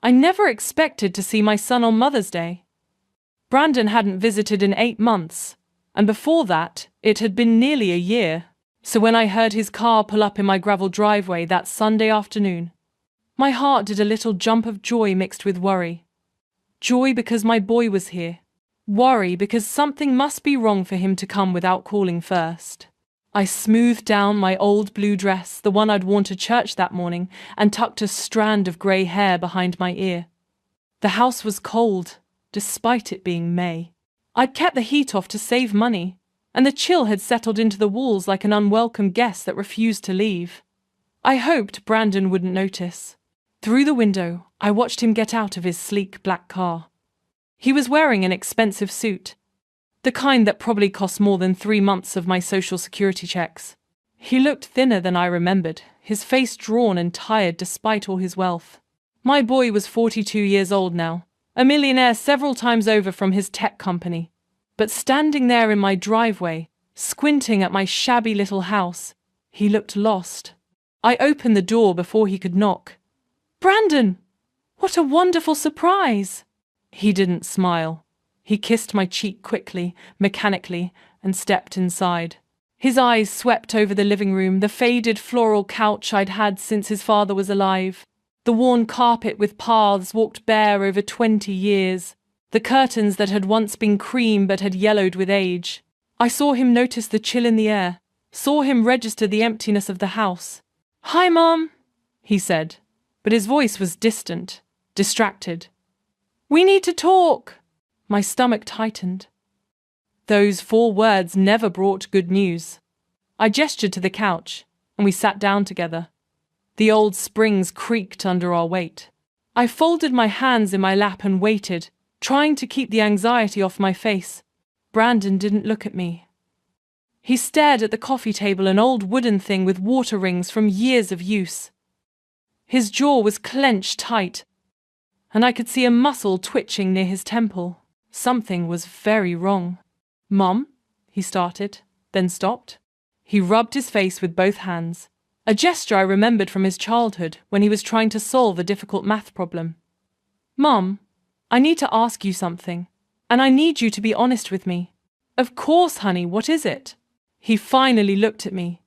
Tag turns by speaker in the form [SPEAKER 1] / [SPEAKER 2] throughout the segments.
[SPEAKER 1] I never expected to see my son on Mother's Day. Brandon hadn't visited in 8 months, and before that, it had been nearly a year. So when I heard his car pull up in my gravel driveway that Sunday afternoon, my heart did a little jump of joy mixed with worry. Joy because my boy was here. Worry because something must be wrong for him to come without calling first. I smoothed down my old blue dress, the one I'd worn to church that morning, and tucked a strand of grey hair behind my ear. The house was cold, despite it being May. I'd kept the heat off to save money, and the chill had settled into the walls like an unwelcome guest that refused to leave. I hoped Brandon wouldn't notice. Through the window, I watched him get out of his sleek black car. He was wearing an expensive suit, the kind that probably cost more than 3 months of my social security checks. He looked thinner than I remembered, his face drawn and tired despite all his wealth. My boy was 42 years old now, a millionaire several times over from his tech company. But standing there in my driveway, squinting at my shabby little house, he looked lost. I opened the door before he could knock. "Brandon! What a wonderful surprise!" He didn't smile. He kissed my cheek quickly, mechanically, and stepped inside. His eyes swept over the living room, the faded floral couch I'd had since his father was alive, the worn carpet with paths walked bare over 20 years, the curtains that had once been cream but had yellowed with age. I saw him notice the chill in the air, saw him register the emptiness of the house. "Hi, Mom," he said, but his voice was distant, distracted. "We need to talk." My stomach tightened. Those 4 words never brought good news. I gestured to the couch, and we sat down together. The old springs creaked under our weight. I folded my hands in my lap and waited, trying to keep the anxiety off my face. Brandon didn't look at me. He stared at the coffee table, an old wooden thing with water rings from years of use. His jaw was clenched tight, and I could see a muscle twitching near his temple. Something was very wrong. "Mom," he started, then stopped. He rubbed his face with both hands, a gesture I remembered from his childhood when he was trying to solve a difficult math problem. "Mom, I need to ask you something, and I need you to be honest with me." "Of course, honey, what is it?" He finally looked at me,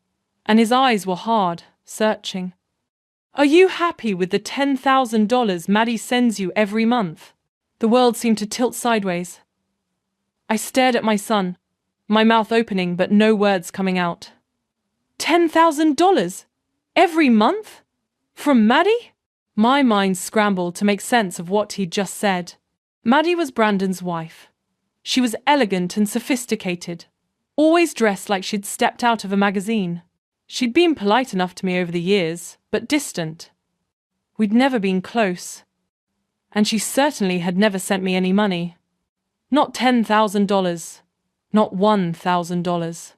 [SPEAKER 1] and his eyes were hard, searching. "Are you happy with the $10,000 Maddie sends you every month?" The world seemed to tilt sideways. I stared at my son, my mouth opening but no words coming out. $10,000? Every month? From Maddie? My mind scrambled to make sense of what he'd just said. Maddie was Brandon's wife. She was elegant and sophisticated, always dressed like she'd stepped out of a magazine. She'd been polite enough to me over the years, but distant. We'd never been close. And she certainly had never sent me any money. Not $10,000. Not $1,000.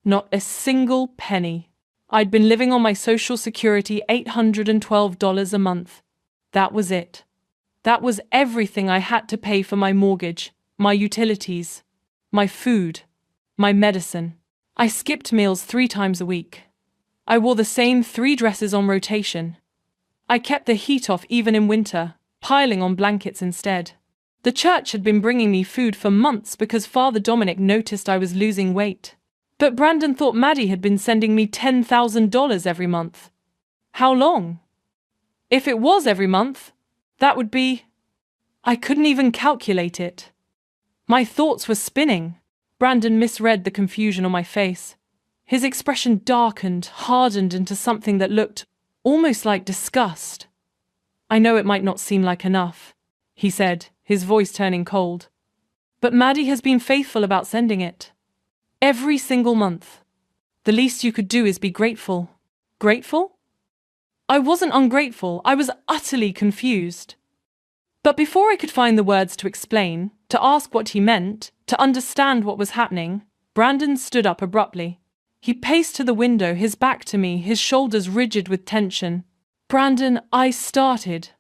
[SPEAKER 1] Not a single penny. I'd been living on my Social Security $812 a month. That was it. That was everything I had to pay for my mortgage, my utilities, my food, my medicine. I skipped meals 3 times a week. I wore the same 3 dresses on rotation. I kept the heat off even in winter, piling on blankets instead. The church had been bringing me food for months because Father Dominic noticed I was losing weight. But Brandon thought Maddie had been sending me $10,000 every month. How long? If it was every month, that would be... I couldn't even calculate it. My thoughts were spinning. Brandon misread the confusion on my face. His expression darkened, hardened into something that looked almost like disgust. "I know it might not seem like enough," he said, his voice turning cold. "But Maddie has been faithful about sending it. Every single month. The least you could do is be grateful." Grateful? I wasn't ungrateful, I was utterly confused. But before I could find the words to explain, to ask what he meant, to understand what was happening, Brandon stood up abruptly. He paced to the window, his back to me, his shoulders rigid with tension. "Brandon," I started,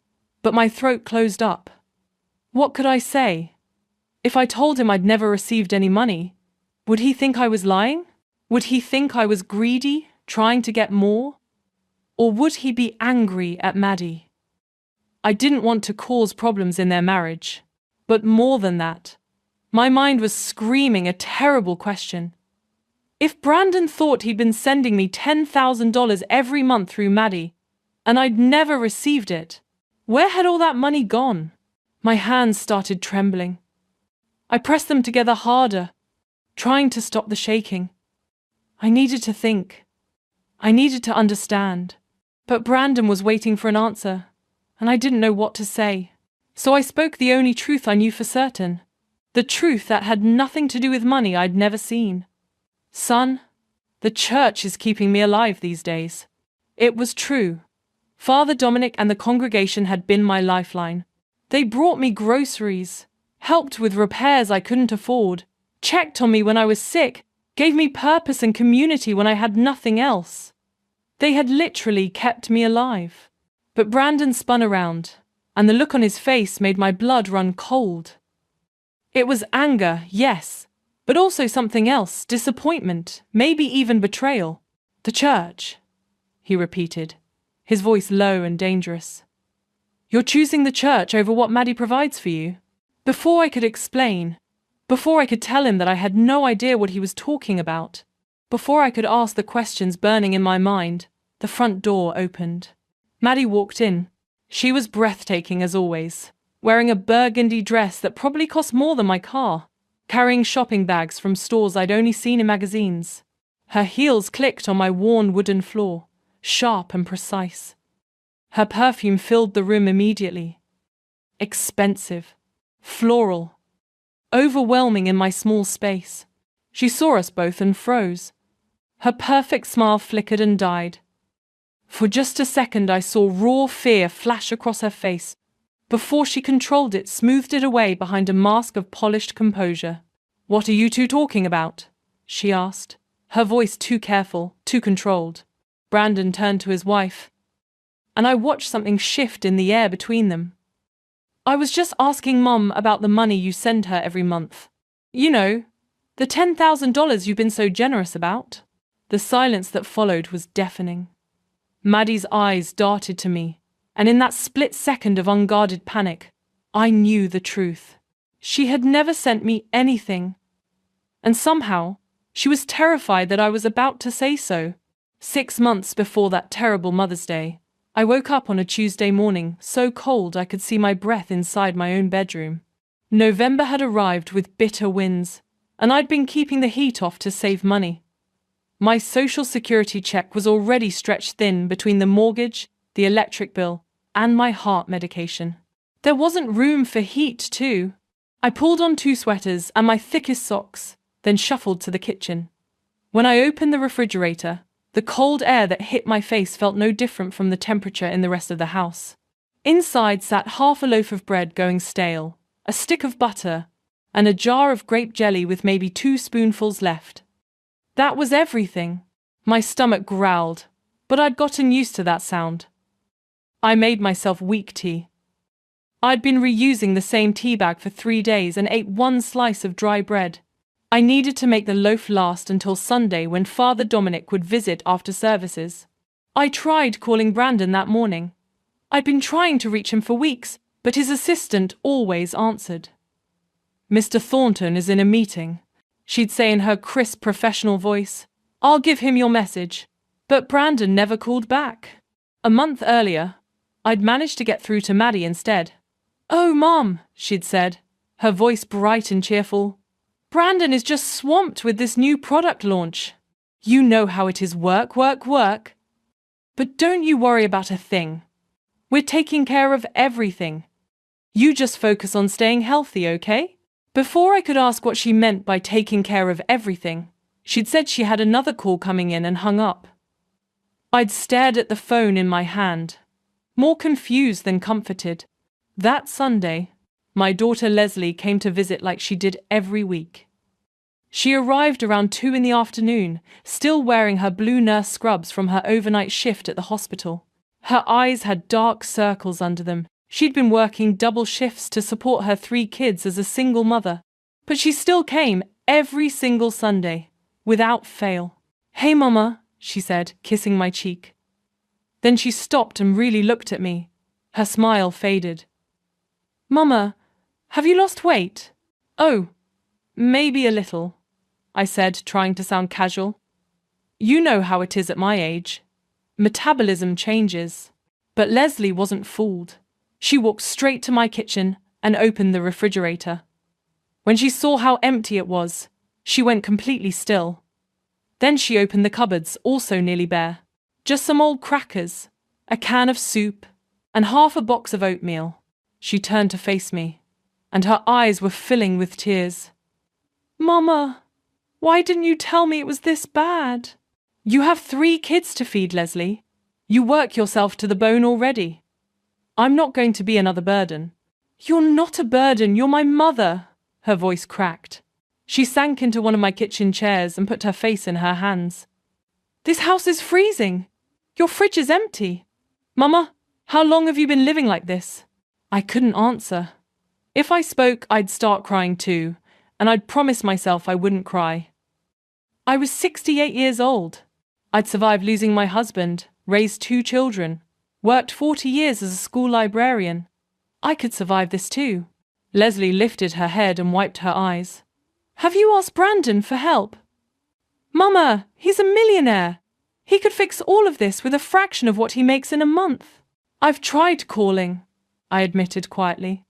[SPEAKER 1] but my throat closed up. What could I say? If I told him I'd never received any money, would he think I was lying? Would he think I was greedy, trying to get more? Or would he be angry at Maddie? I didn't want to cause problems in their marriage. But more than that, my mind was screaming a terrible question. If Brandon thought he'd been sending me $10,000 every month through Maddie, and I'd never received it, where had all that money gone? My hands started trembling. I pressed them together harder, trying to stop the shaking. I needed to think. I needed to understand. But Brandon was waiting for an answer, and I didn't know what to say. So I spoke the only truth I knew for certain. The truth that had nothing to do with money I'd never seen. Son, the church is keeping me alive these days. It was true. Father Dominic and the congregation had been my lifeline. They brought me groceries, helped with repairs I couldn't afford, checked on me when I was sick, gave me purpose and community when I had nothing else. They had literally kept me alive. But Brandon spun around, and the look on his face made my blood run cold. It was anger, yes, but also something else, disappointment, maybe even betrayal. The church, he repeated, his voice low and dangerous. You're choosing the church over what Maddie provides for you? Before I could explain, before I could tell him that I had no idea what he was talking about, before I could ask the questions burning in my mind, the front door opened. Maddie walked in. She was breathtaking as always, wearing a burgundy dress that probably cost more than my car, carrying shopping bags from stores I'd only seen in magazines. Her heels clicked on my worn wooden floor, sharp and precise. Her perfume filled the room immediately. Expensive, floral, overwhelming in my small space. She saw us both and froze. Her perfect smile flickered and died. For just a second I saw raw fear flash across her face, before she controlled it, smoothed it away behind a mask of polished composure. What are you two talking about? She asked, her voice too careful, too controlled. Brandon turned to his wife, and I watched something shift in the air between them. I was just asking Mum about the money you send her every month. You know, the $10,000 you've been so generous about. The silence that followed was deafening. Maddie's eyes darted to me, and in that split second of unguarded panic, I knew the truth. She had never sent me anything. And somehow, she was terrified that I was about to say so. 6 months before that terrible Mother's Day, I woke up on a Tuesday morning, so cold I could see my breath inside my own bedroom. November had arrived with bitter winds, and I'd been keeping the heat off to save money. My social security check was already stretched thin between the mortgage, the electric bill, and my heart medication. There wasn't room for heat, too. I pulled on 2 sweaters and my thickest socks, then shuffled to the kitchen. When I opened the refrigerator, the cold air that hit my face felt no different from the temperature in the rest of the house. Inside sat half a loaf of bread going stale, a stick of butter, and a jar of grape jelly with maybe 2 spoonfuls left. That was everything. My stomach growled, but I'd gotten used to that sound. I made myself weak tea. I'd been reusing the same tea bag for 3 days and ate 1 slice of dry bread. I needed to make the loaf last until Sunday when Father Dominic would visit after services. I tried calling Brandon that morning. I'd been trying to reach him for weeks, but his assistant always answered. Mr. Thornton is in a meeting, she'd say in her crisp professional voice. I'll give him your message. But Brandon never called back. A month earlier, I'd managed to get through to Maddie instead. Oh, Mom, she'd said, her voice bright and cheerful. Brandon is just swamped with this new product launch. You know how it is, work. But don't you worry about a thing. We're taking care of everything. You just focus on staying healthy, okay? Before I could ask what she meant by taking care of everything, she'd said she had another call coming in and hung up. I'd stared at the phone in my hand, more confused than comforted. That Sunday, my daughter Leslie came to visit like she did every week. She arrived around 2 in the afternoon, still wearing her blue nurse scrubs from her overnight shift at the hospital. Her eyes had dark circles under them. She'd been working double shifts to support her 3 kids as a single mother, but she still came every single Sunday, without fail. Hey, Mama, she said, kissing my cheek. Then she stopped and really looked at me, Her smile faded. Mama, have you lost weight? Oh, maybe a little, I said, trying to sound casual. You know how it is at my age. Metabolism changes. But Leslie wasn't fooled. She walked straight to my kitchen and opened the refrigerator. When she saw how empty it was, she went completely still. Then she opened the cupboards, also nearly bare. Just some old crackers, a can of soup, and half a box of oatmeal. She turned to face me, and her eyes were filling with tears. Mama, why didn't you tell me it was this bad? You have 3 kids to feed, Leslie. You work yourself to the bone already. I'm not going to be another burden. You're not a burden, you're my mother, her voice cracked. She sank into one of my kitchen chairs and put her face in her hands. This house is freezing. Your fridge is empty. Mama, how long have you been living like this? I couldn't answer. If I spoke, I'd start crying too, and I'd promised myself I wouldn't cry. I was 68 years old. I'd survived losing my husband, raised 2 children, worked 40 years as a school librarian. I could survive this too. Leslie lifted her head and wiped her eyes. Have you asked Brandon for help? Mama, he's a millionaire. He could fix all of this with a fraction of what he makes in a month. I've tried calling, I admitted quietly.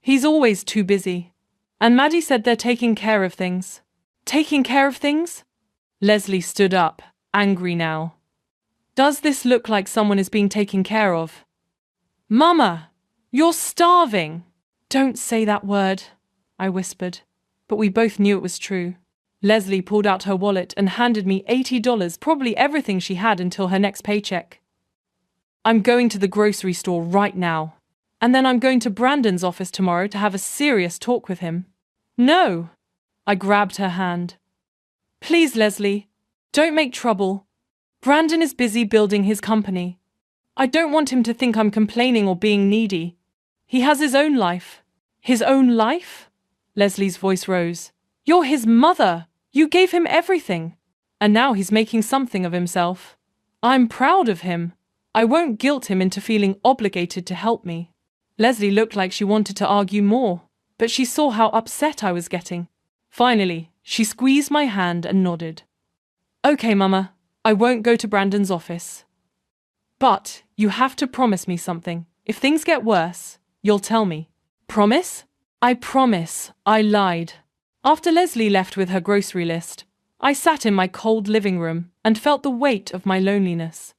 [SPEAKER 1] He's always too busy. And Maddie said they're taking care of things. Taking care of things? Leslie stood up, angry now. Does this look like someone is being taken care of? Mama, you're starving. Don't say that word, I whispered, but we both knew it was true. Leslie pulled out her wallet and handed me $80, probably everything she had until her next paycheck. I'm going to the grocery store right now, and then I'm going to Brandon's office tomorrow to have a serious talk with him. No, I grabbed her hand. Please, Leslie, don't make trouble. Brandon is busy building his company. I don't want him to think I'm complaining or being needy. He has his own life. His own life? Leslie's voice rose. You're his mother. You gave him everything. And now he's making something of himself. I'm proud of him. I won't guilt him into feeling obligated to help me. Leslie looked like she wanted to argue more, but she saw how upset I was getting. Finally, she squeezed my hand and nodded. Okay, Mama, I won't go to Brandon's office. But you have to promise me something. If things get worse, you'll tell me. Promise? I promise, I lied. After Leslie left with her grocery list, I sat in my cold living room and felt the weight of my loneliness.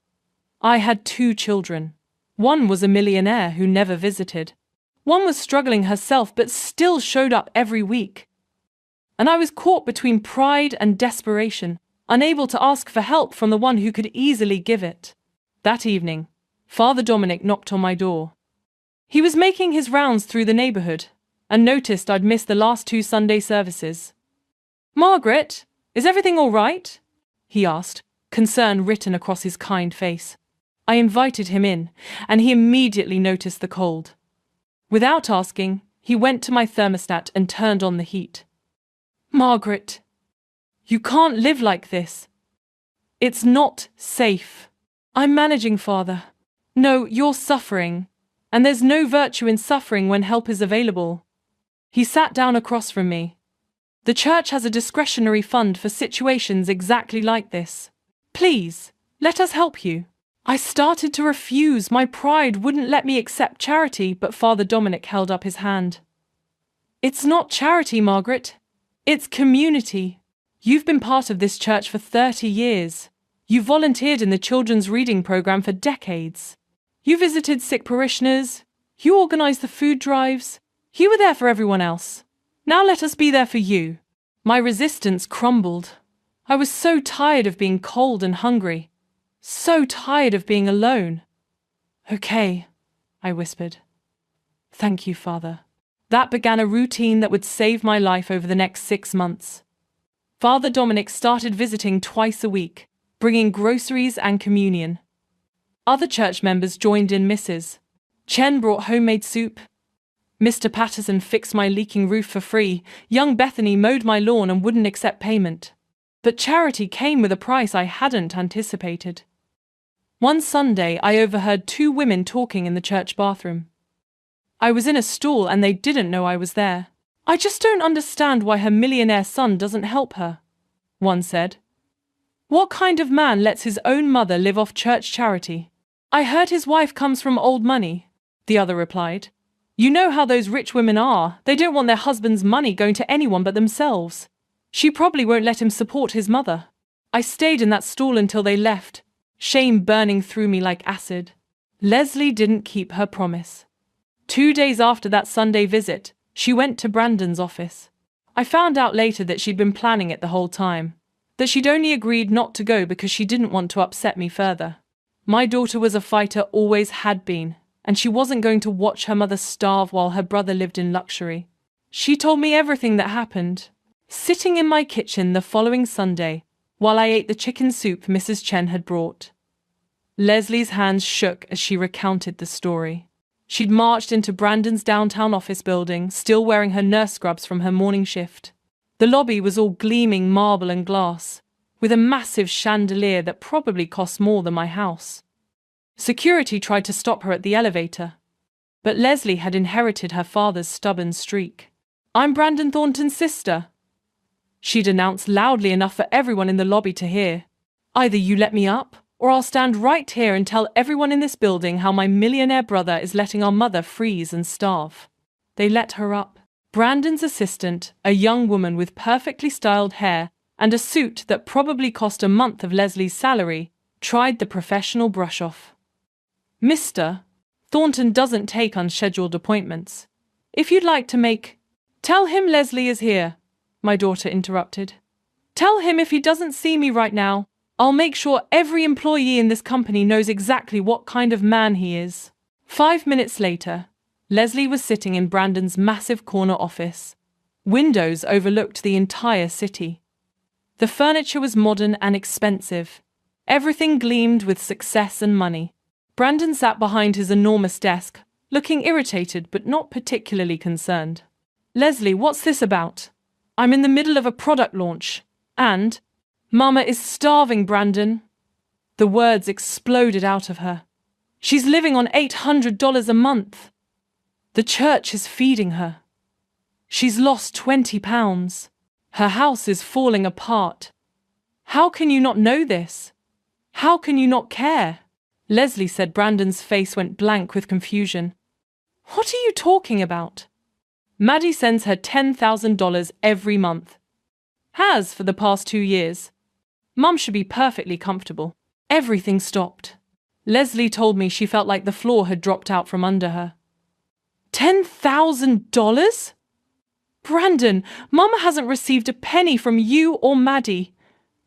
[SPEAKER 1] I had 2 children. One was a millionaire who never visited. One was struggling herself but still showed up every week. And I was caught between pride and desperation, unable to ask for help from the one who could easily give it. That evening, Father Dominic knocked on my door. He was making his rounds through the neighborhood and noticed I'd missed the last 2 Sunday services. Margaret, is everything all right? He asked, concern written across his kind face. I invited him in, and he immediately noticed the cold. Without asking, he went to my thermostat and turned on the heat. Margaret, you can't live like this. It's not safe. I'm managing, Father. No, you're suffering, and there's no virtue in suffering when help is available. He sat down across from me. The church has a discretionary fund for situations exactly like this. Please, let us help you. I started to refuse. My pride wouldn't let me accept charity, but Father Dominic held up his hand. It's not charity, Margaret. It's community. You've been part of this church for 30 years. You volunteered in the children's reading program for decades. You visited sick parishioners. You organized the food drives. You were there for everyone else. Now let us be there for you. My resistance crumbled. I was so tired of being cold and hungry. So tired of being alone. Okay, I whispered. Thank you, Father. That began a routine that would save my life over the next 6 months. Father Dominic started visiting twice a week, bringing groceries and communion. Other church members joined in. Mrs. Chen brought homemade soup. Mr. Patterson fixed my leaking roof for free. Young Bethany mowed my lawn and wouldn't accept payment. But charity came with a price I hadn't anticipated. One Sunday, I overheard two women talking in the church bathroom. I was in a stall and they didn't know I was there. I just don't understand why her millionaire son doesn't help her, one said. What kind of man lets his own mother live off church charity? I heard his wife comes from old money, the other replied. You know how those rich women are, they don't want their husband's money going to anyone but themselves. She probably won't let him support his mother. I stayed in that stall until they left, shame burning through me like acid. Leslie didn't keep her promise. 2 days after that Sunday visit, she went to Brandon's office. I found out later that she'd been planning it the whole time, that she'd only agreed not to go because she didn't want to upset me further. My daughter was a fighter, always had been, and she wasn't going to watch her mother starve while her brother lived in luxury. She told me everything that happened, sitting in my kitchen the following Sunday, while I ate the chicken soup Mrs. Chen had brought. Leslie's hands shook as she recounted the story. She'd marched into Brandon's downtown office building, still wearing her nurse scrubs from her morning shift. The lobby was all gleaming marble and glass, with a massive chandelier that probably cost more than my house. Security tried to stop her at the elevator, but Leslie had inherited her father's stubborn streak. I'm Brandon Thornton's sister, she'd announced loudly enough for everyone in the lobby to hear. Either you let me up, or I'll stand right here and tell everyone in this building how my millionaire brother is letting our mother freeze and starve. They let her up. Brandon's assistant, a young woman with perfectly styled hair and a suit that probably cost a month of Leslie's salary, tried the professional brush-off. Mr. Thornton doesn't take unscheduled appointments. If you'd like to make... Tell him Leslie is here, my daughter interrupted. Tell him if he doesn't see me right now, I'll make sure every employee in this company knows exactly what kind of man he is. 5 minutes later, Leslie was sitting in Brandon's massive corner office. Windows overlooked the entire city. The furniture was modern and expensive. Everything gleamed with success and money. Brandon sat behind his enormous desk, looking irritated but not particularly concerned. Leslie, what's this about? I'm in the middle of a product launch, and... Mama is starving, Brandon. The words exploded out of her. She's living on $800 a month. The church is feeding her. She's lost 20 pounds. Her house is falling apart. How can you not know this? How can you not care? Leslie said. Brandon's face went blank with confusion. What are you talking about? Maddie sends her $10,000 every month. Has for the past 2 years. Mum should be perfectly comfortable. Everything stopped. Leslie told me she felt like the floor had dropped out from under her. $10,000? Brandon, Mama hasn't received a penny from you or Maddie.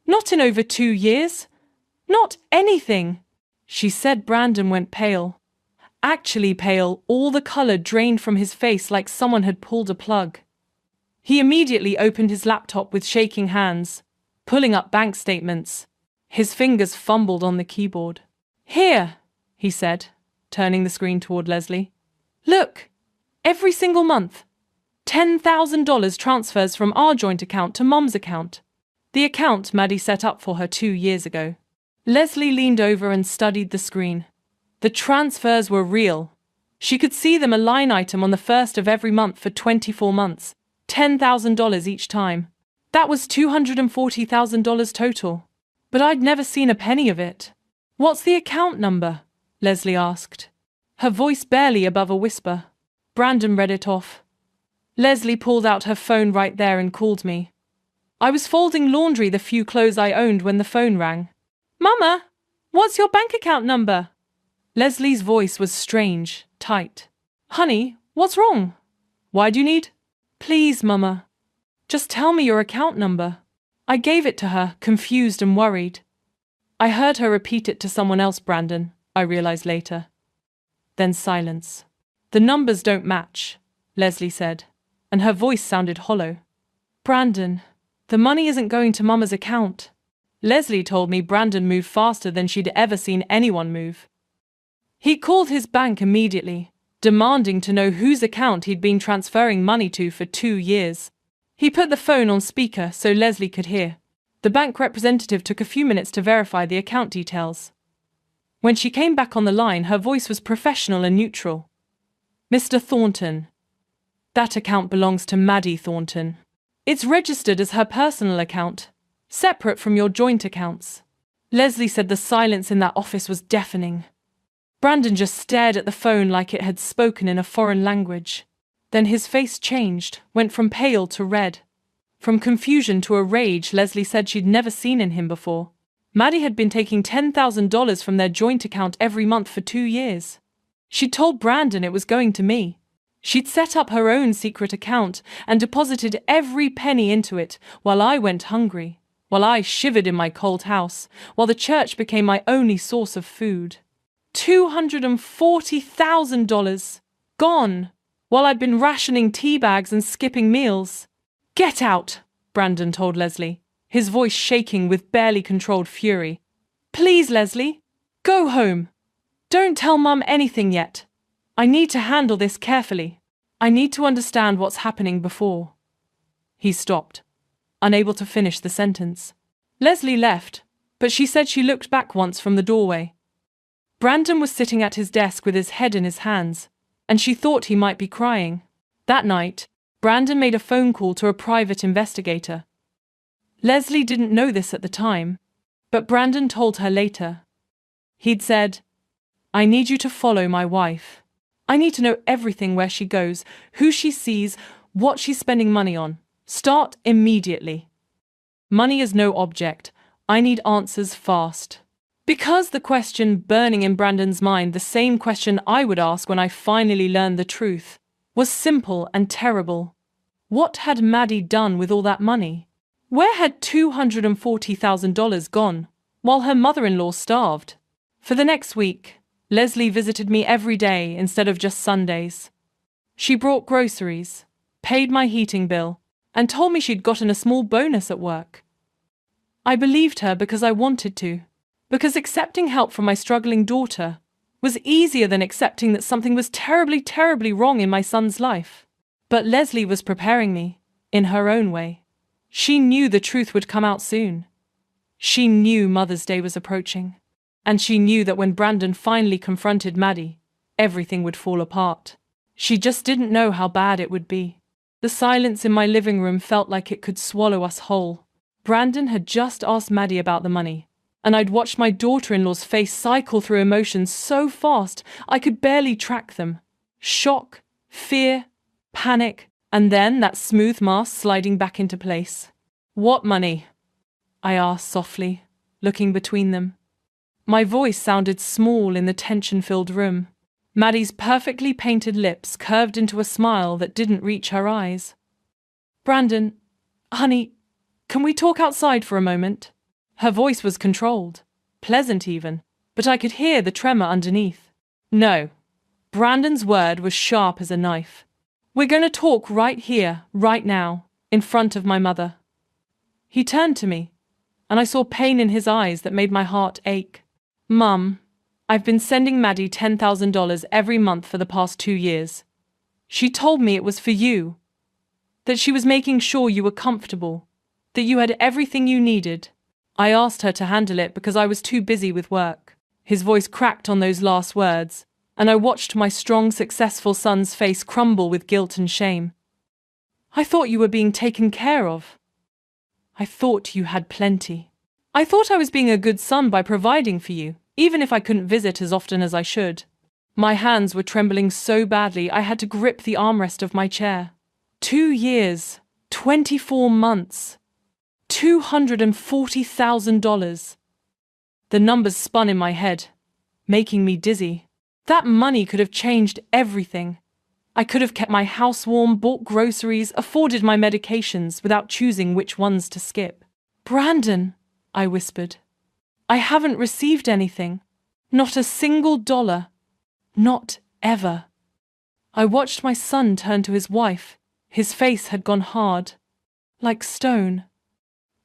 [SPEAKER 1] Not in over 2 years. Not anything. She said. Brandon went pale. Actually pale, all the color drained from his face like someone had pulled a plug. He immediately opened his laptop with shaking hands, pulling up bank statements. His fingers fumbled on the keyboard. Here, he said, turning the screen toward Leslie. Look, every single month, $10,000 transfers from our joint account to Mum's account, the account Maddie set up for her 2 years ago. Leslie leaned over and studied the screen. The transfers were real. She could see them, a line item on the first of every month for 24 months, $10,000 each time. That was $240,000 total. But I'd never seen a penny of it. What's the account number? Leslie asked, her voice barely above a whisper. Brandon read it off. Leslie pulled out her phone right there and called me. I was folding laundry, the few clothes I owned, when the phone rang. Mama, what's your bank account number? Leslie's voice was strange, tight. Honey, what's wrong? Why do you need? Please, Mama. Just tell me your account number. I gave it to her, confused and worried. I heard her repeat it to someone else, Brandon, I realized later. Then silence. The numbers don't match, Leslie said, and her voice sounded hollow. Brandon, the money isn't going to Mama's account. Leslie told me Brandon moved faster than she'd ever seen anyone move. He called his bank immediately, demanding to know whose account he'd been transferring money to for 2 years. He put the phone on speaker so Leslie could hear. The bank representative took a few minutes to verify the account details. When she came back on the line, her voice was professional and neutral. "Mr. Thornton, that account belongs to Maddie Thornton. It's registered as her personal account, separate from your joint accounts." Leslie said the silence in that office was deafening. Brandon just stared at the phone like it had spoken in a foreign language. Then his face changed, went from pale to red. From confusion to a rage Leslie said she'd never seen in him before. Maddie had been taking $10,000 from their joint account every month for 2 years. She'd told Brandon it was going to me. She'd set up her own secret account and deposited every penny into it while I went hungry, while I shivered in my cold house, while the church became my only source of food. $240,000 gone, while I'd been rationing tea bags and skipping meals. "Get out," Brandon told Leslie, his voice shaking with barely controlled fury. "Please, Leslie, go home. Don't tell Mum anything yet. I need to handle this carefully. I need to understand what's happening before." He stopped, unable to finish the sentence. Leslie left, but she said she looked back once from the doorway. Brandon was sitting at his desk with his head in his hands, and she thought he might be crying. That night, Brandon made a phone call to a private investigator. Leslie didn't know this at the time, but Brandon told her later. He'd said, "I need you to follow my wife. I need to know everything: where she goes, who she sees, what she's spending money on. Start immediately. Money is no object. I need answers fast." Because the question burning in Brandon's mind, the same question I would ask when I finally learned the truth, was simple and terrible. What had Maddie done with all that money? Where had $240,000 gone, while her mother-in-law starved? For the next week, Leslie visited me every day instead of just Sundays. She brought groceries, paid my heating bill, and told me she'd gotten a small bonus at work. I believed her because I wanted to, because accepting help from my struggling daughter was easier than accepting that something was terribly, terribly wrong in my son's life. But Leslie was preparing me, in her own way. She knew the truth would come out soon. She knew Mother's Day was approaching. And she knew that when Brandon finally confronted Maddie, everything would fall apart. She just didn't know how bad it would be. The silence in my living room felt like it could swallow us whole. Brandon had just asked Maddie about the money, and I'd watched my daughter-in-law's face cycle through emotions so fast I could barely track them. Shock, fear, panic, and then that smooth mask sliding back into place. "What money?" I asked softly, looking between them. My voice sounded small in the tension-filled room. Maddie's perfectly painted lips curved into a smile that didn't reach her eyes. "Brandon, honey, can we talk outside for a moment?" Her voice was controlled, pleasant even, but I could hear the tremor underneath. "No." Brandon's word was sharp as a knife. "We're going to talk right here, right now, in front of my mother." He turned to me, and I saw pain in his eyes that made my heart ache. "Mum, I've been sending Maddie $10,000 every month for the past 2 years. She told me it was for you, that she was making sure you were comfortable, that you had everything you needed. I asked her to handle it because I was too busy with work." His voice cracked on those last words, and I watched my strong, successful son's face crumble with guilt and shame. "I thought you were being taken care of. I thought you had plenty. I thought I was being a good son by providing for you, even if I couldn't visit as often as I should." My hands were trembling so badly I had to grip the armrest of my chair. 2 years, 24 months. $240,000. The numbers spun in my head, making me dizzy. That money could have changed everything. I could have kept my house warm, bought groceries, afforded my medications without choosing which ones to skip. "Brandon," I whispered, "I haven't received anything. Not a single dollar. Not ever." I watched my son turn to his wife. His face had gone hard, like stone.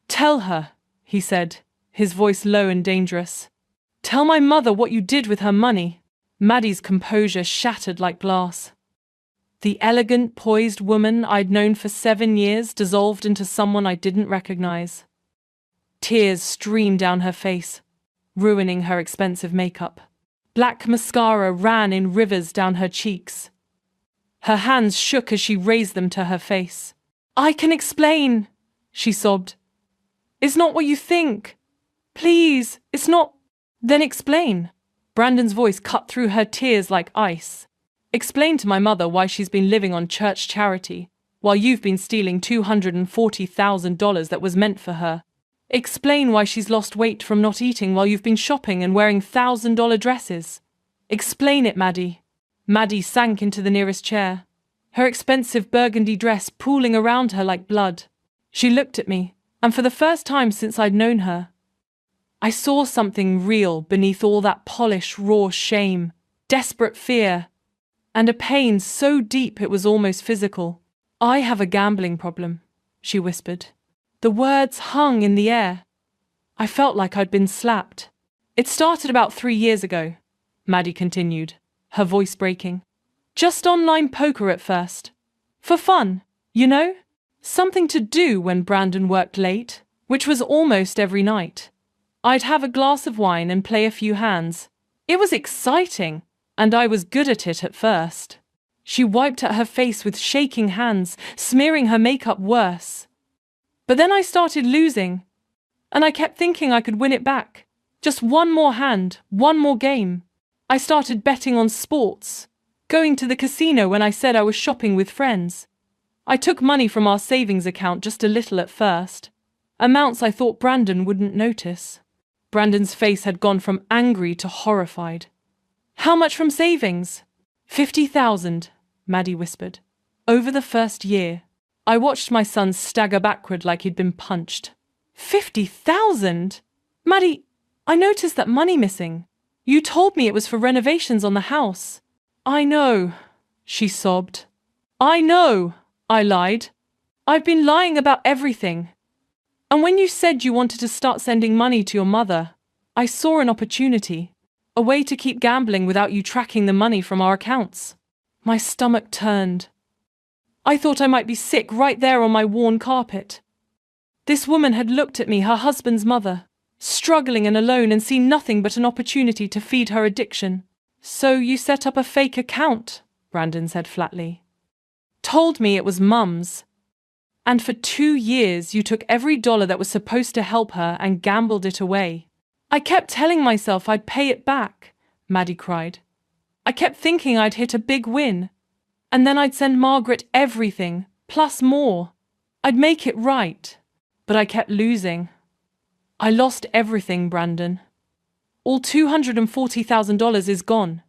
[SPEAKER 1] "Tell her," he said, his voice low and dangerous. "Tell my mother what you did with her money." Maddie's composure shattered like glass. The elegant, poised woman I'd known for 7 years dissolved into someone I didn't recognize. Tears streamed down her face. ruining her expensive makeup. Black mascara ran in rivers down her cheeks. Her hands shook as she raised them to her face. "I can explain," she sobbed. "It's not what you think. Please, it's not." "Then explain." Brandon's voice cut through her tears like ice. "Explain to my mother why she's been living on church charity, while you've been stealing $240,000 that was meant for her. Explain why she's lost weight from not eating while you've been shopping and wearing $1,000 dresses. Explain it, Maddie." Maddie sank into the nearest chair, her expensive burgundy dress pooling around her like blood. She looked at me, and for the first time since I'd known her, I saw something real beneath all that polished, raw shame, desperate fear, and a pain so deep it was almost physical. "I have a gambling problem," she whispered. The words hung in the air. I felt like I'd been slapped. "It started about 3 years ago," Maddie continued, her voice breaking. "Just online poker at first. For fun, you know? Something to do when Brandon worked late, which was almost every night. I'd have a glass of wine and play a few hands. It was exciting, and I was good at it at first." She wiped at her face with shaking hands, smearing her makeup worse. "But then I started losing, and I kept thinking I could win it back. Just one more hand, one more game. I started betting on sports, going to the casino when I said I was shopping with friends. I took money from our savings account, just a little at first, amounts I thought Brandon wouldn't notice." Brandon's face had gone from angry to horrified. "How much from savings?" $50,000, Maddie whispered. "Over the first year." I watched my son stagger backward like he'd been punched. $50,000? Maddie, I noticed that money missing. You told me it was for renovations on the house. "I know," she sobbed. "I know," I lied. "I've been lying about everything. And when you said you wanted to start sending money to your mother, I saw an opportunity, a way to keep gambling without you tracking the money from our accounts." My stomach turned. I thought I might be sick right there on my worn carpet. This woman had looked at me, her husband's mother, struggling and alone, and seen nothing but an opportunity to feed her addiction. "So you set up a fake account," Brandon said flatly. "Told me it was Mum's. And for 2 years you took every dollar that was supposed to help her and gambled it away." "I kept telling myself I'd pay it back," Maddie cried. "I kept thinking I'd hit a big win. And then I'd send Margaret everything, plus more. I'd make it right. But I kept losing. I lost everything, Brandon. All $240,000 is gone.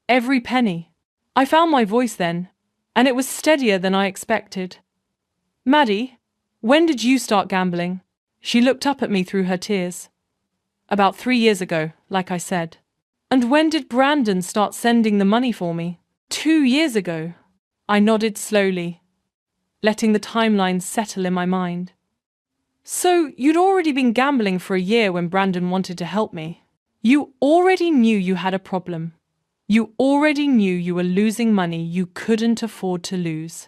[SPEAKER 1] Every penny. I found my voice then, and it was steadier than I expected." "Maddie, when did you start gambling?" She looked up at me through her tears. "About 3 years ago, like I said." "And when did Brandon start sending the money for me?" 2 years ago." I nodded slowly, letting the timeline settle in my mind. "So you'd already been gambling for a year when Brandon wanted to help me. You already knew you had a problem. You already knew you were losing money you couldn't afford to lose."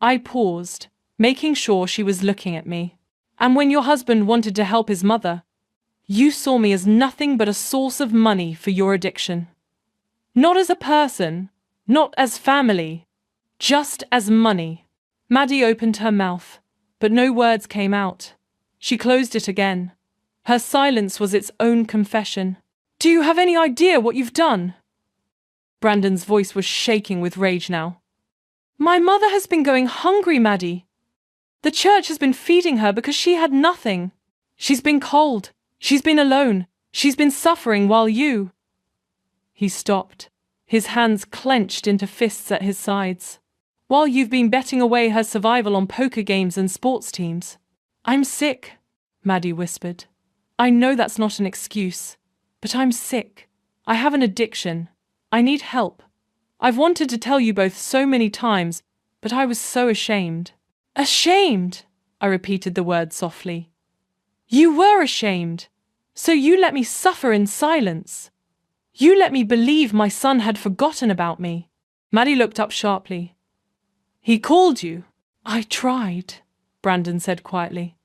[SPEAKER 1] I paused, making sure she was looking at me. "And when your husband wanted to help his mother, you saw me as nothing but a source of money for your addiction. Not as a person, not as family, just as money." Maddie opened her mouth, but no words came out. She closed it again. Her silence was its own confession. "Do you have any idea what you've done?" Brandon's voice was shaking with rage now. "My mother has been going hungry, Maddie. The church has been feeding her because she had nothing. She's been cold. She's been alone. She's been suffering while you—" He stopped, his hands clenched into fists at his sides. "While you've been betting away her survival on poker games and sports teams." "I'm sick," Maddie whispered. "I know that's not an excuse, but I'm sick. I have an addiction. I need help. I've wanted to tell you both so many times, but I was so ashamed." "Ashamed?" I repeated the word softly. "You were ashamed. So you let me suffer in silence. You let me believe my son had forgotten about me." Maddie looked up sharply. "He called you." "I tried," Brandon said quietly.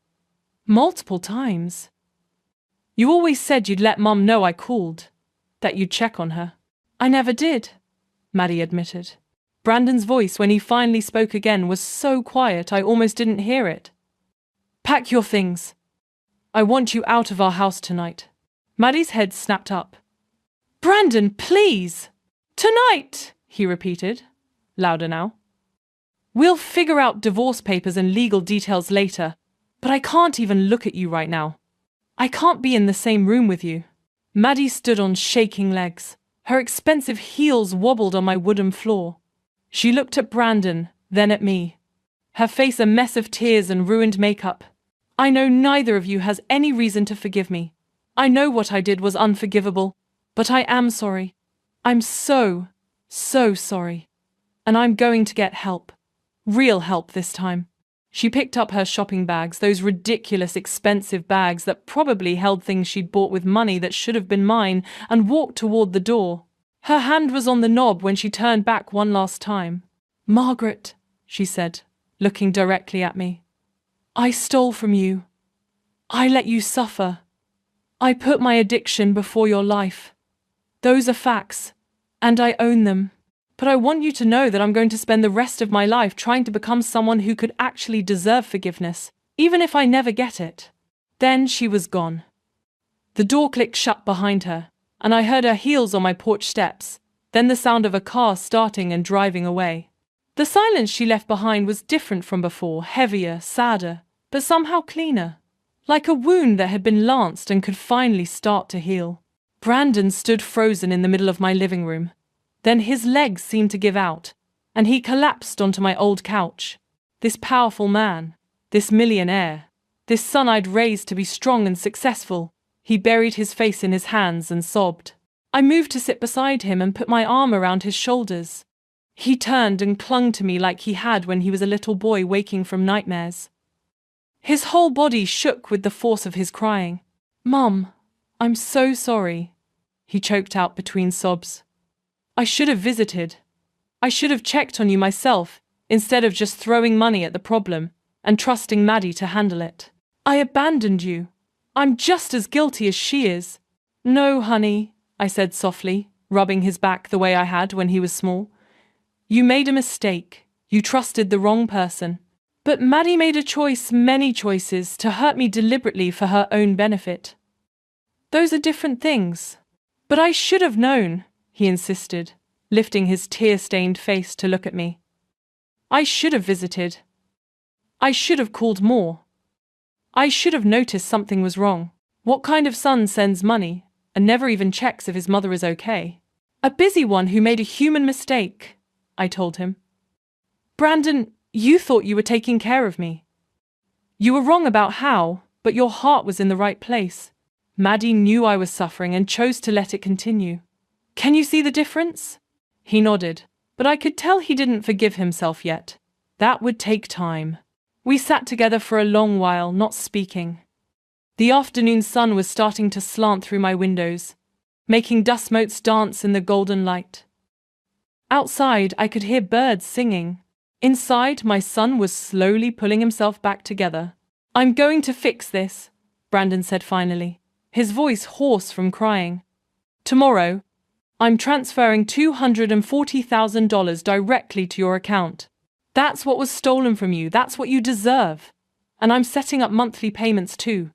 [SPEAKER 1] "Multiple times." You always said you'd let Mum know I called, that you'd check on her. I never did, Maddie admitted. Brandon's voice, when he finally spoke again, was so quiet I almost didn't hear it. Pack your things. I want you out of our house tonight. Maddie's head snapped up. Brandon, please! Tonight, he repeated, louder now. We'll figure out divorce papers and legal details later, but I can't even look at you right now. I can't be in the same room with you. Maddie stood on shaking legs. Her expensive heels wobbled on my wooden floor. She looked at Brandon, then at me. Her face a mess of tears and ruined makeup. I know neither of you has any reason to forgive me. I know what I did was unforgivable, but I am sorry. I'm so sorry. And I'm going to get help. Real help this time. She picked up her shopping bags, those ridiculous expensive bags that probably held things she'd bought with money that should have been mine, and walked toward the door. Her hand was on the knob when she turned back one last time. Margaret, she said, looking directly at me. I stole from you. I let you suffer. I put my addiction before your life. Those are facts, and I own them. But I want you to know that I'm going to spend the rest of my life trying to become someone who could actually deserve forgiveness, even if I never get it. Then she was gone. The door clicked shut behind her, and I heard her heels on my porch steps, then the sound of a car starting and driving away. The silence she left behind was different from before, heavier, sadder, but somehow cleaner, like a wound that had been lanced and could finally start to heal. Brandon stood frozen in the middle of my living room. Then his legs seemed to give out, and he collapsed onto my old couch. This powerful man, this millionaire, this son I'd raised to be strong and successful, he buried his face in his hands and sobbed. I moved to sit beside him and put my arm around his shoulders. He turned and clung to me like he had when he was a little boy waking from nightmares. His whole body shook with the force of his crying. Mum, I'm so sorry, he choked out between sobs. I should have visited. I should have checked on you myself, instead of just throwing money at the problem and trusting Maddie to handle it. I abandoned you. I'm just as guilty as she is. No, honey, I said softly, rubbing his back the way I had when he was small. You made a mistake. You trusted the wrong person. But Maddie made a choice, many choices, to hurt me deliberately for her own benefit. Those are different things. But I should have known, he insisted, lifting his tear-stained face to look at me. I should have visited. I should have called more. I should have noticed something was wrong. What kind of son sends money and never even checks if his mother is okay? A busy one who made a human mistake, I told him. Brandon, you thought you were taking care of me. You were wrong about how, but your heart was in the right place. Maddie knew I was suffering and chose to let it continue. Can you see the difference? He nodded, but I could tell he didn't forgive himself yet. That would take time. We sat together for a long while, not speaking. The afternoon sun was starting to slant through my windows, making dust motes dance in the golden light. Outside, I could hear birds singing. Inside, my son was slowly pulling himself back together. I'm going to fix this, Brandon said finally, his voice hoarse from crying. Tomorrow, I'm transferring $240,000 directly to your account. That's what was stolen from you. That's what you deserve. And I'm setting up monthly payments too.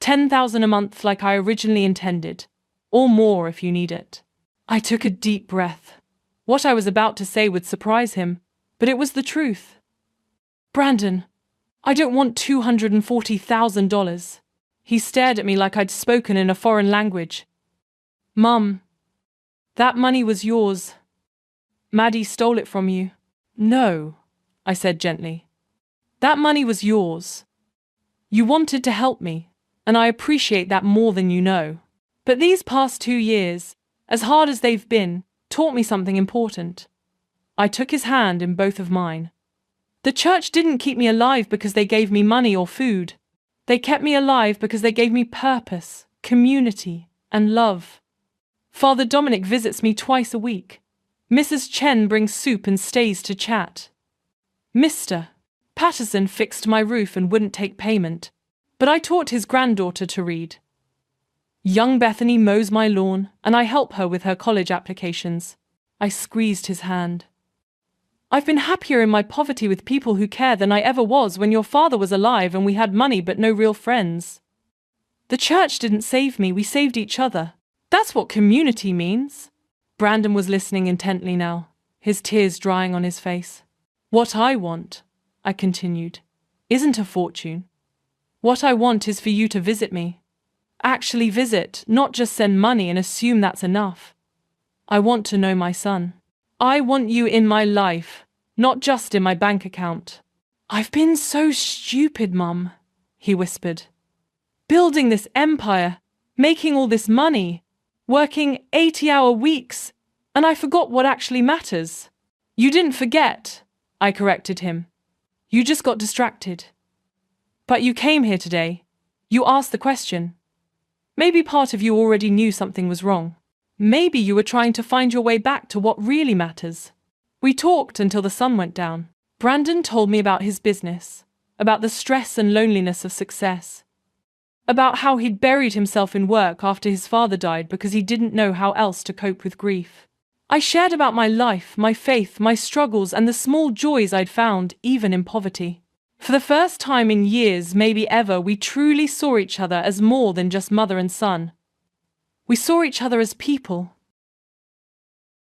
[SPEAKER 1] $10,000 a month like I originally intended. Or more if you need it. I took a deep breath. What I was about to say would surprise him, but it was the truth. Brandon, I don't want $240,000. He stared at me like I'd spoken in a foreign language. Mum, that money was yours. Maddie stole it from you. No, I said gently. That money was yours. You wanted to help me, and I appreciate that more than you know. But these past 2 years, as hard as they've been, taught me something important. I took his hand in both of mine. The church didn't keep me alive because they gave me money or food. They kept me alive because they gave me purpose, community, and love. Father Dominic visits me twice a week. Mrs. Chen brings soup and stays to chat. Mr. Patterson fixed my roof and wouldn't take payment, but I taught his granddaughter to read. Young Bethany mows my lawn, and I help her with her college applications. I squeezed his hand. I've been happier in my poverty with people who care than I ever was when your father was alive and we had money but no real friends. The church didn't save me, we saved each other. That's what community means. Brandon was listening intently now, his tears drying on his face. What I want, I continued, isn't a fortune. What I want is for you to visit me. Actually visit, not just send money and assume that's enough. I want to know my son. I want you in my life, not just in my bank account. I've been so stupid, Mum, he whispered. Building this empire, making all this money, working 80-hour weeks, and I forgot what actually matters. You didn't forget, I corrected him. You just got distracted. But you came here today. You asked the question. Maybe part of you already knew something was wrong. Maybe you were trying to find your way back to what really matters. We talked until the sun went down. Brandon told me about his business, about the stress and loneliness of success, about how he'd buried himself in work after his father died because he didn't know how else to cope with grief. I shared about my life, my faith, my struggles, and the small joys I'd found, even in poverty. For the first time in years, maybe ever, we truly saw each other as more than just mother and son. We saw each other as people.